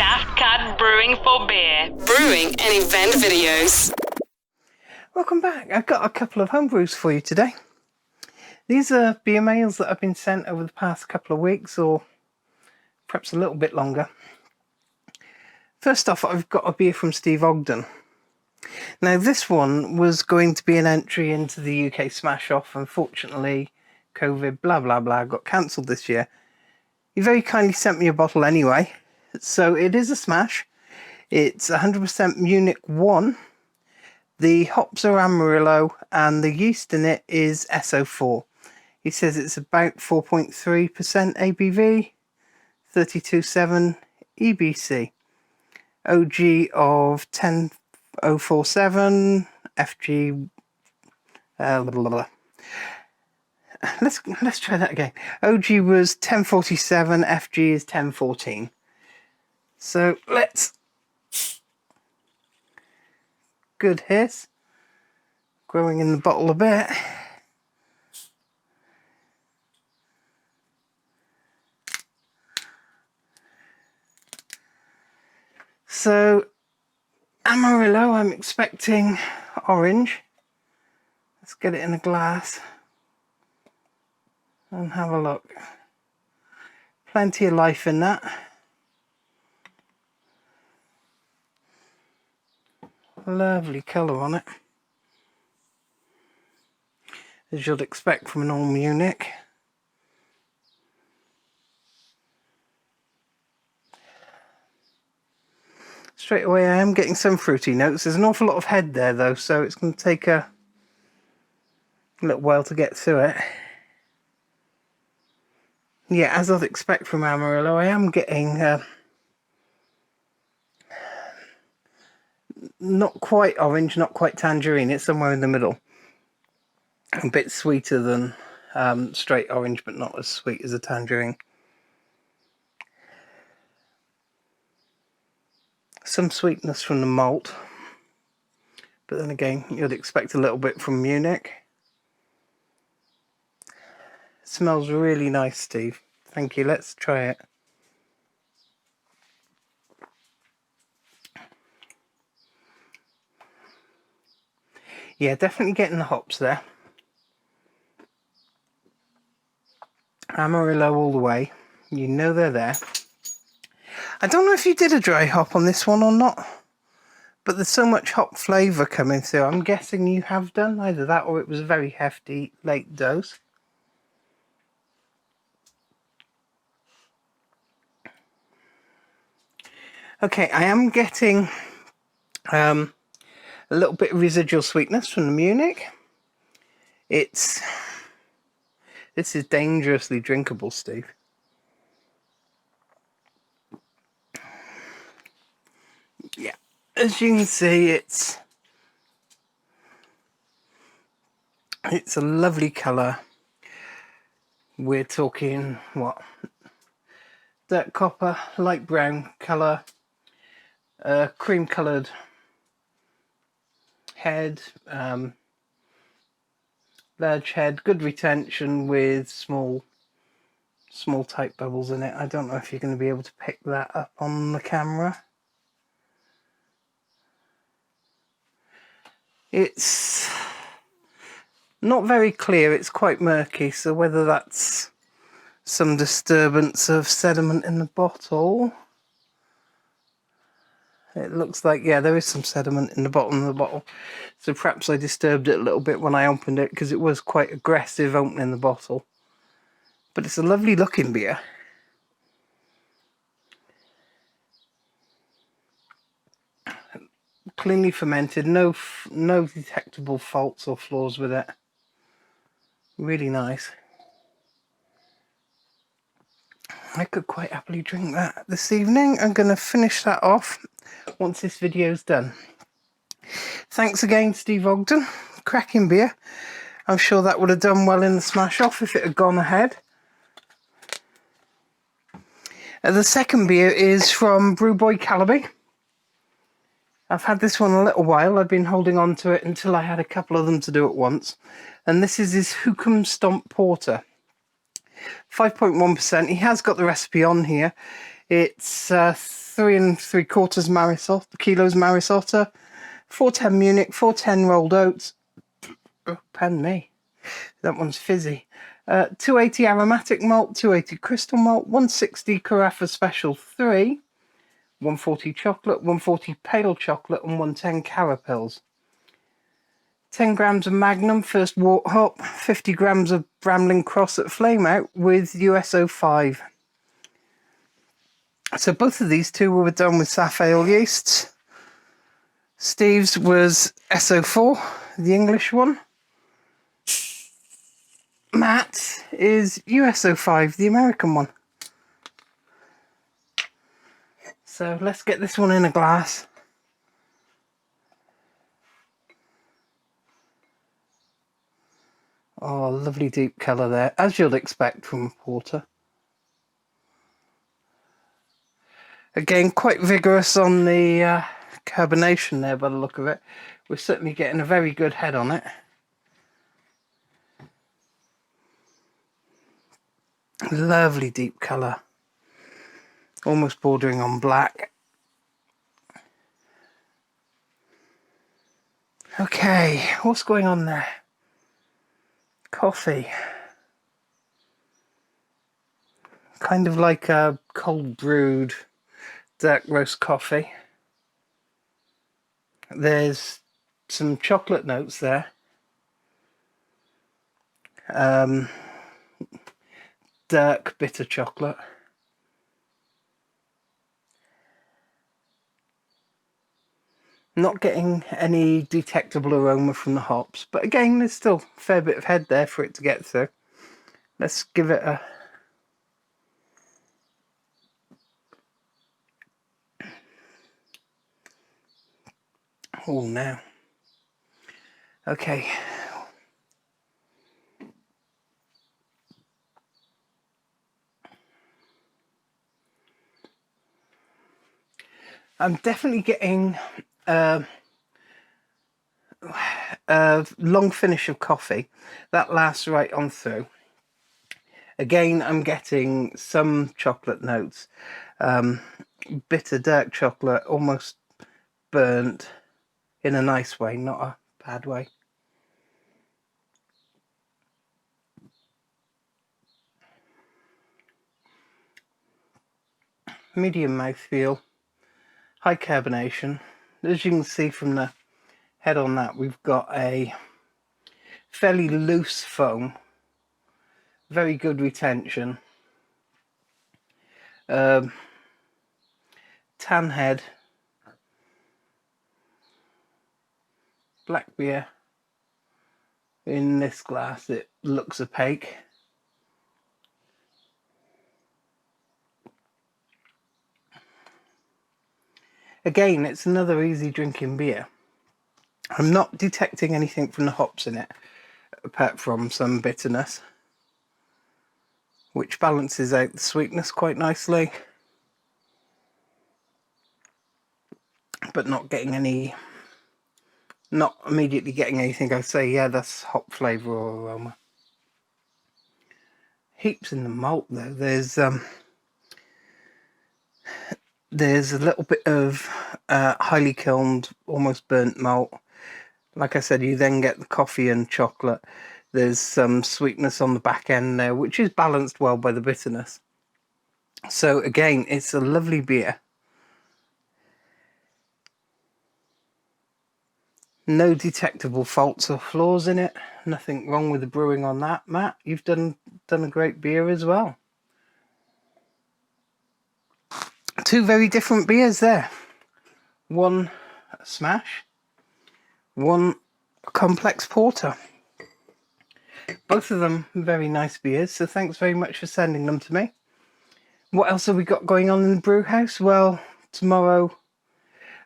Daft Cat Brewing for Beer. Brewing and event videos. Welcome back. I've got a couple of home brews for you today. These are beer mails that have been sent over the past couple of weeks, or perhaps a little bit longer. First off, I've got a beer from Steve Ogden. Now, this one was going to be an entry into the UK Smash Off. Unfortunately, COVID, blah, blah, blah, got cancelled this year. He very kindly sent me a bottle anyway. So it is a smash. It's 100% Munich 1. The hops are Amarillo and the yeast in it is SO4. He says it's about 4.3% ABV, 32.7 EBC. OG of 10047, FG, blah, blah, blah. Let's try that again. OG was 1047, FG is 1014. So let's... Good hiss. Growing in the bottle a bit. So, Amarillo, I'm expecting orange. Let's get it in a glass and have a look. Plenty of life in that. Lovely colour on it, as you'd expect from an old Munich. Straight away I am getting some fruity notes. There's an awful lot of head there though, so it's going to take a little while to get through it. Yeah, as I'd expect from Amarillo, I am getting not quite orange, not quite tangerine. It's somewhere in the middle. A bit sweeter than straight orange, but not as sweet as a tangerine. Some sweetness from the malt, but then again, you'd expect a little bit from Munich. It smells really nice, Steve. Thank you. Let's try it. Yeah, definitely getting the hops there. Amarillo all the way. You know they're there. I don't know if you did a dry hop on this one or not, but there's so much hop flavour coming through. I'm guessing you have done either that or it was a very hefty late dose. Okay, I am getting a little bit of residual sweetness from the Munich. This is dangerously drinkable, Steve. Yeah, as you can see, it's a lovely colour. We're talking, what? Dark copper, light brown colour, cream coloured head, large head, good retention with small tight bubbles in it. I don't know if you're going to be able to pick that up on the camera. It's not very clear, it's quite murky, so whether that's some disturbance of sediment in the bottle. It looks like, yeah, there is some sediment in the bottom of the bottle. So perhaps I disturbed it a little bit when I opened it, because it was quite aggressive opening the bottle. But it's a lovely looking beer. Cleanly fermented, no detectable faults or flaws with it. Really nice. I could quite happily drink that this evening. I'm going to finish that off once this video's done. Thanks again, Steve Ogden. Cracking beer. I'm sure that would have done well in the smash off if it had gone ahead. The second beer is from Callaby. I've had this one a little while. I've been holding on to it until I had a couple of them to do at once. And this is his Hook'em Stomp Porter. 5.1%. He has got the recipe on here. It's 3 3 3/4 Maris kilos Maris Otter, 410 Munich, 410 rolled oats. Oh, pardon me, that one's fizzy. 280 aromatic malt, 280 crystal malt, 160 Carafa Special 3, 140 chocolate, 140 pale chocolate, and 110 carapils. 10 grams of Magnum First Wort Hop, 50 grams of Bramling Cross at Flame Out with USO5. So both of these two were done with Saf Ale yeasts. Steve's was SO4, the English one. Matt is USO5, the American one. So let's get this one in a glass. Oh, lovely deep colour there, as you'd expect from a porter. Again, quite vigorous on the carbonation there by the look of it. We're certainly getting a very good head on it. Lovely deep colour, almost bordering on black. Okay, what's going on there? Coffee. Kind of like a cold brewed dark roast coffee. There's some chocolate notes there. Dark bitter chocolate. Not getting any detectable aroma from the hops, but again, there's still a fair bit of head there for it to get through. Let's give it a now. Okay. I'm definitely getting a long finish of coffee that lasts right on through. Again, I'm getting some chocolate notes, bitter dark chocolate, almost burnt in a nice way, not a bad way. Medium mouthfeel, high carbonation. As you can see from the head on that, we've got a fairly loose foam, very good retention, tan head, black beer. In this glass it looks opaque. Again, it's another easy drinking beer. I'm not detecting anything from the hops in it, apart from some bitterness, which balances out the sweetness quite nicely. But not immediately getting anything I say, yeah, that's hop flavour or aroma. Heaps in the malt though. There's a little bit of highly kilned, almost burnt malt. Like I said, you then get the coffee and chocolate. There's some sweetness on the back end there, which is balanced well by the bitterness. So again, it's a lovely beer. No detectable faults or flaws in it. Nothing wrong with the brewing on that. Matt, you've done a great beer as well. Two very different beers there. One smash, one complex porter. Both of them very nice beers, so thanks very much for sending them to me. What else have we got going on in the brew house? Well, tomorrow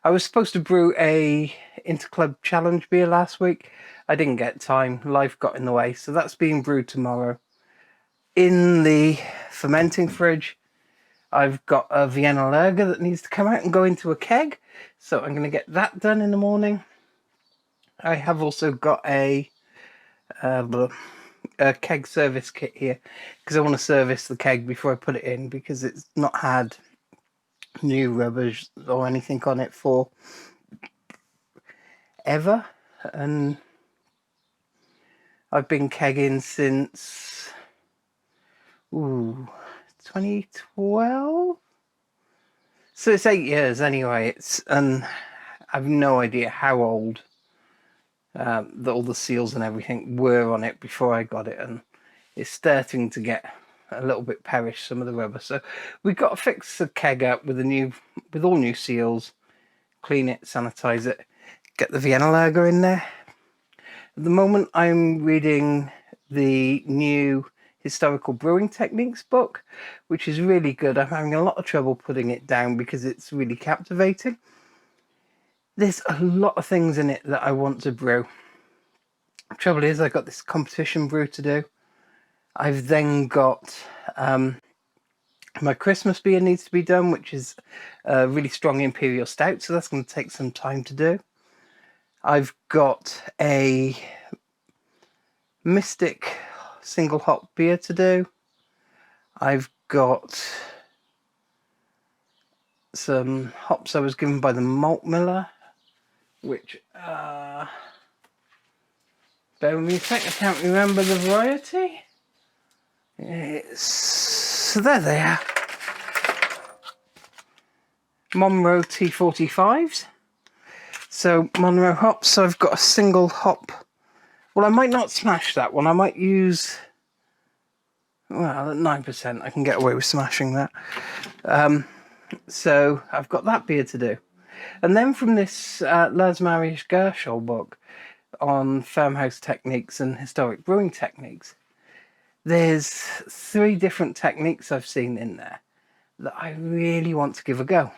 I was supposed to brew a Interclub Challenge beer last week. I didn't get time, life got in the way, so that's being brewed tomorrow. In the fermenting fridge, I've got a Vienna lager that needs to come out and go into a keg, so I'm going to get that done in the morning. I have also got a keg service kit here, because I want to service the keg before I put it in, because it's not had new rubbers or anything on it for ever, and I've been kegging since 2012. So it's 8 years anyway. And I've no idea how old all the seals and everything were on it before I got it, and it's starting to get a little bit perished, some of the rubber. So we've got to fix the keg up with all new seals, clean it, sanitize it, get the Vienna lager in there. At the moment, I'm reading the new historical brewing techniques book, which is really good. I'm having a lot of trouble putting it down because it's really captivating. There's a lot of things in it that I want to brew. The trouble is, I've got this competition brew to do. I've then got my Christmas beer needs to be done, which is a really strong imperial stout, so that's going to take some time to do. I've got a Mystic single hop beer to do. I've got some hops I was given by the malt miller, which bear with me a sec, I can't remember the variety. So there they are. Monroe T45s. So Monroe hops, so I've got a single hop. Well, I might not smash that one. I might use, well, at 9%, I can get away with smashing that. So I've got that beer to do. And then from this Les Marius Gershol book on farmhouse techniques and historic brewing techniques, there's 3 different techniques I've seen in there that I really want to give a go.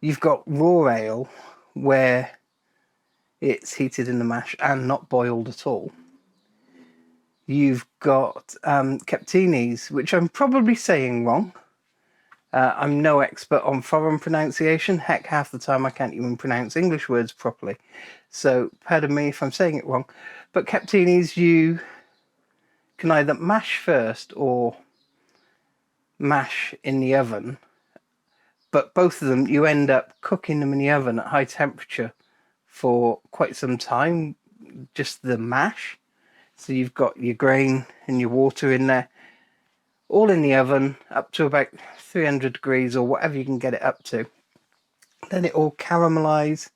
You've got raw ale, where it's heated in the mash and not boiled at all. You've got Captinis, which I'm probably saying wrong. I'm no expert on foreign pronunciation. Heck, half the time I can't even pronounce English words properly. So pardon me if I'm saying it wrong. But Captinis, you can either mash first or mash in the oven. But both of them, you end up cooking them in the oven at high temperature for quite some time, just the mash. So you've got your grain and your water in there, all in the oven up to about 300 degrees or whatever you can get it up to. Then it all caramelise,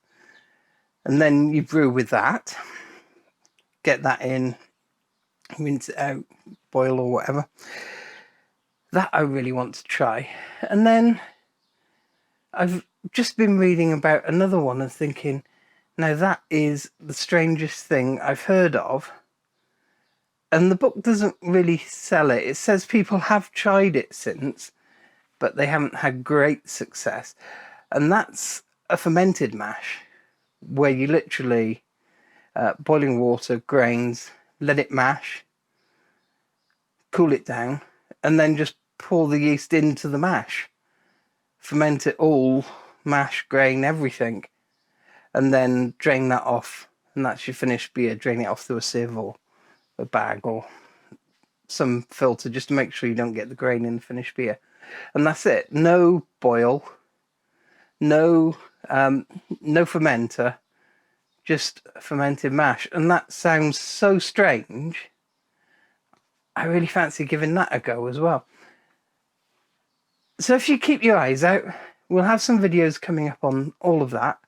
and then you brew with that. Get that in, rinse it out, boil or whatever. That I really want to try. And then I've just been reading about another one and thinking, now that is the strangest thing I've heard of. And the book doesn't really sell it. It says people have tried it since, but they haven't had great success. And that's a fermented mash, where you literally boiling water, grains, let it mash, cool it down, and then just pour the yeast into the mash. Ferment it all, mash, grain, everything, and then drain that off. And that's your finished beer. Drain it off through a sieve or a bag or some filter, just to make sure you don't get the grain in the finished beer. And that's it. No boil, no fermenter, just fermented mash. And that sounds so strange. I really fancy giving that a go as well. So if you keep your eyes out, we'll have some videos coming up on all of that.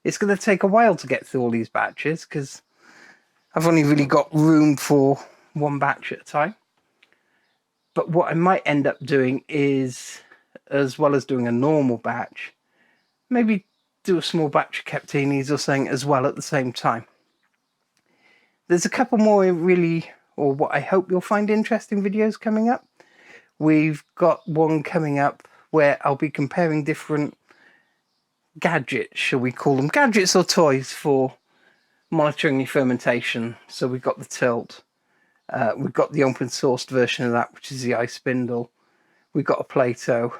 It's going to take a while to get through all these batches because I've only really got room for one batch at a time. But what I might end up doing is, as well as doing a normal batch, maybe do a small batch of Captinis or something as well at the same time. There's a couple more really, or what I hope you'll find interesting videos coming up. We've got one coming up where I'll be comparing different gadgets, shall we call them, gadgets or toys for monitoring your fermentation. So we've got the tilt, we've got the open sourced version of that, which is the ice spindle. We've got a Plato.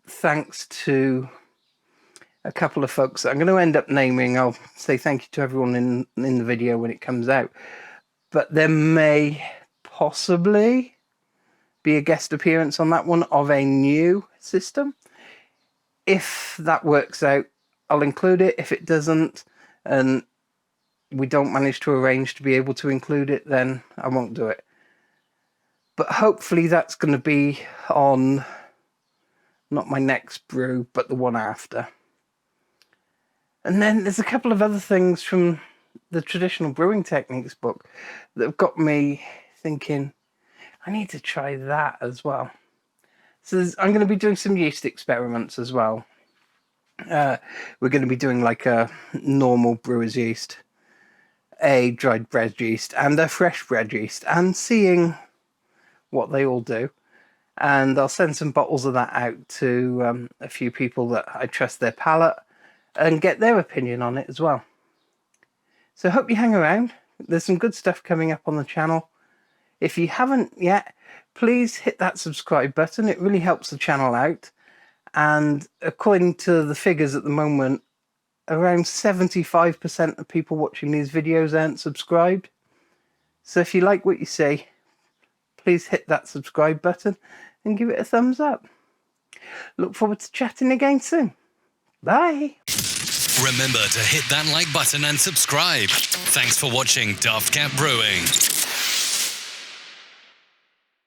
Thanks to a couple of folks that I'm going to end up naming. I'll say thank you to everyone in the video when it comes out. But there may possibly be a guest appearance on that one of a new system. If that works out, I'll include it. If it doesn't, and we don't manage to arrange to be able to include it, then I won't do it. But hopefully that's going to be on not my next brew, but the one after. And then there's a couple of other things from the Traditional Brewing Techniques book that have got me thinking, I need to try that as well. So I'm going to be doing some yeast experiments as well. We're going to be doing like a normal brewer's yeast, a dried bread yeast, and a fresh bread yeast, and seeing what they all do. And I'll send some bottles of that out to a few people that I trust their palate and get their opinion on it as well. So hope you hang around. There's some good stuff coming up on the channel. If you haven't yet, please hit that subscribe button. It really helps the channel out. And according to the figures at the moment, around 75% of people watching these videos aren't subscribed. So if you like what you see, please hit that subscribe button and give it a thumbs up. Look forward to chatting again soon. Bye. Remember to hit that like button and subscribe. Thanks for watching Daft Cat Brewing.